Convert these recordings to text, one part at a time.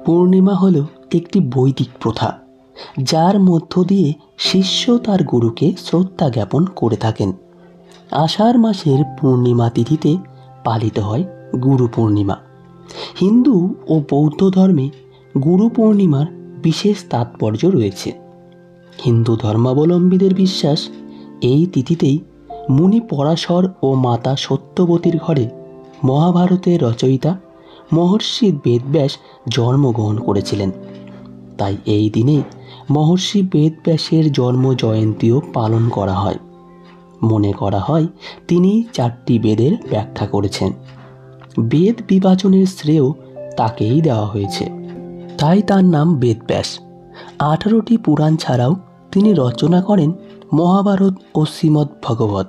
পূর্ণিমা হল একটি বৈদিক প্রথা, যার মধ্য দিয়ে শিষ্য তার গুরুকে শ্রদ্ধা জ্ঞাপন করে থাকেন। আষাঢ় মাসের পূর্ণিমা তিথিতে পালিত হয় গুরু পূর্ণিমা। হিন্দু ও বৌদ্ধ ধর্মে গুরু পূর্ণিমার বিশেষ তাৎপর্য রয়েছে। হিন্দু ধর্মাবলম্বীদের বিশ্বাস, এই তিথিতেই মুনি পরাশর ও মাতা সত্যবতীর ঘরে মহাভারতের রচয়িতা মহর্ষি বেদব্যাস জন্মগ্রহণ করেছিলেন। তাই এই দিনে মহর্ষি বেদব্যাসের জন্ম জয়ন্তীও পালন করা হয়। মনে করা হয় তিনি 4টি বেদের ব্যাখ্যা করেছেন। বেদ বিভাজনের শ্রেয় তাকেই দেওয়া হয়েছে, তাই তার নাম বেদব্যাস। 18টি পুরাণ ছাড়াও তিনি রচনা করেন মহাভারত ও শ্রীমদ্ ভগবত।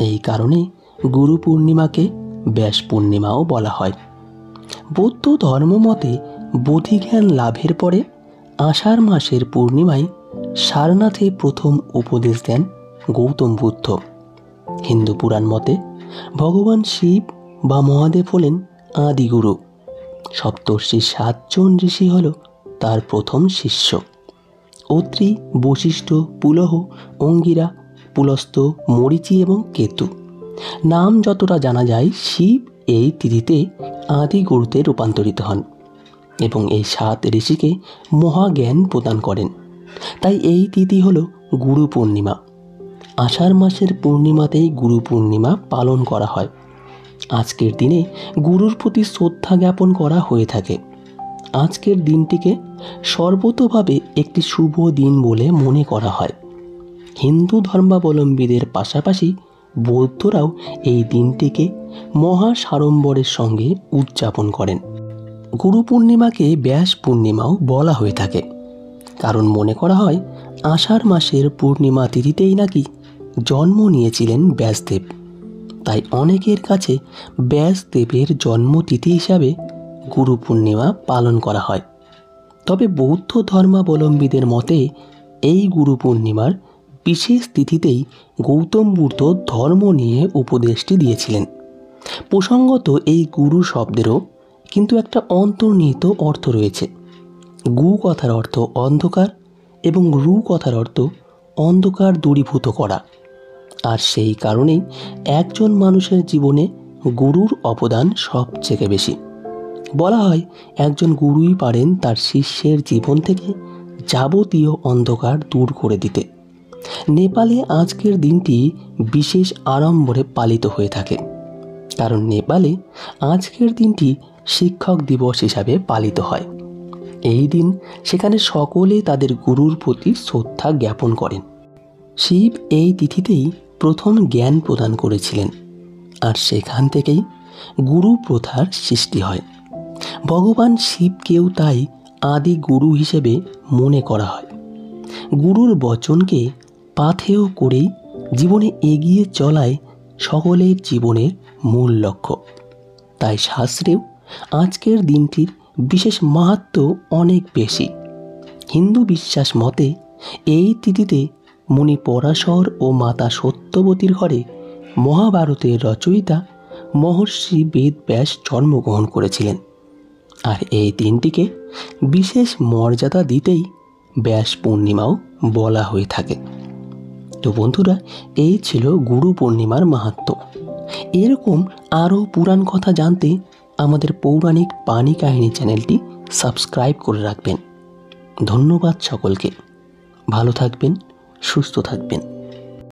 এই কারণে গুরু পূর্ণিমাকে ব্যাস পূর্ণিমাও বলা হয়। বৌদ্ধ ধর্মমতে বোধিজ্ঞান লাভের পরে আষাঢ় মাসের পূর্ণিমায় সারনাথে প্রথম উপদেশ দেন গৌতম বুদ্ধ। হিন্দু পুরাণ মতে ভগবান শিব বা মহাদেব হলেন আদিগুরু। সপ্তর্ষি 7 জন ঋষি হল তার প্রথম শিষ্য। অত্রি, বশিষ্ঠ, পুলহ, অঙ্গিরা, পুলস্ত, মরীচি এবং কেতু। নাম যতটা জানা যায়, শিব এই তিথিতে আদিগুরুতে রূপান্তরিত হন এবং এই 7 ঋষিকে মহাজ্ঞান প্রদান করেন। তাই এই তিথি হল গুরু পূর্ণিমা। আষাঢ় মাসের পূর্ণিমাতেই গুরু পূর্ণিমা পালন করা হয়। আজকের দিনে গুরুর প্রতি শ্রদ্ধা জ্ঞাপন করা হয়ে থাকে। আজকের দিনটিকে সর্বতোভাবে একটি শুভ দিন বলে মনে করা হয়। হিন্দু ধর্মাবলম্বীদের পাশাপাশি বৌদ্ধরাও এই দিনটিকে মহা সাড়ম্বরের সঙ্গে উদযাপন করেন। গুরু পূর্ণিমাকে ব্যাস পূর্ণিমাও বলা হয়ে থাকে, কারণ মনে করা হয় আষাঢ় মাসের পূর্ণিমা তিথিতেই নাকি জন্ম নিয়েছিলেন ব্যাসদেব। তাই অনেকের কাছে ব্যাসদেবের জন্মতিথি হিসাবে গুরু পূর্ণিমা পালন করা হয়। তবে বৌদ্ধ ধর্মাবলম্বীদের মতে এই গুরু পূর্ণিমার বিশেষ তিথিতেই গৌতম বুদ্ধ ধর্ম নিয়ে উপদেশটি দিয়েছিলেন। প্রসঙ্গত এই গুরু শব্দেরও কিন্তু একটা অন্তর্নিহিত অর্থ রয়েছে। গু কথার অর্থ অন্ধকার এবং রু কথার অর্থ অন্ধকার দূরীভূত করা। আর সেই কারণেই একজন মানুষের জীবনে গুরুর অবদান সবচেয়ে বেশি। বলা হয় একজন গুরুই পারেন তার শিষ্যের জীবন থেকে যাবতীয় অন্ধকার দূর করে দিতে। নেপালে আজকের দিনটি বিশেষ আড়ম্বরে পালিত হয়ে থাকে, কারণ নেপালে আজকের দিনটি শিক্ষক দিবস হিসাবে পালিত হয়। এই দিন সেখানে সকলে তাদের গুরুর প্রতি শ্রদ্ধা জ্ঞাপন করেন। শিব এই তিথিতেই প্রথম জ্ঞান প্রদান করেছিলেন, আর সেখান থেকেই গুরু প্রথার সৃষ্টি হয়। ভগবান শিবকেও তাই আদি গুরু হিসেবে মনে করা হয়। গুরুর বচনকে পাথেয় করেই জীবনে এগিয়ে চলাই সকলের জীবনের মূল লক্ষ্য। তাই শাস্ত্রেও আজকের দিনটির বিশেষ মাহাত্ম্য অনেক বেশি। হিন্দু বিশ্বাস মতে এই তিথিতে মুনি পরাশর ও মাতা সত্যবতীর ঘরে মহাভারতের রচয়িতা মহর্ষি বেদব্যাস জন্মগ্রহণ করেছিলেন। আর এই দিনটিকে বিশেষ মর্যাদা দিতেই ব্যাস পূর্ণিমাও বলা হয়ে থাকে। তো বন্ধুরা, এই ছিল গুরু পূর্ণিমার মাহাত্ম্য। এরকম আরও পুরাণ কথা জানতে আমাদের পৌরাণিক বাণী কাহিনী চ্যানেলটি সাবস্ক্রাইব করে রাখবেন। ধন্যবাদ সকলকে। ভালো থাকবেন, সুস্থ থাকবেন।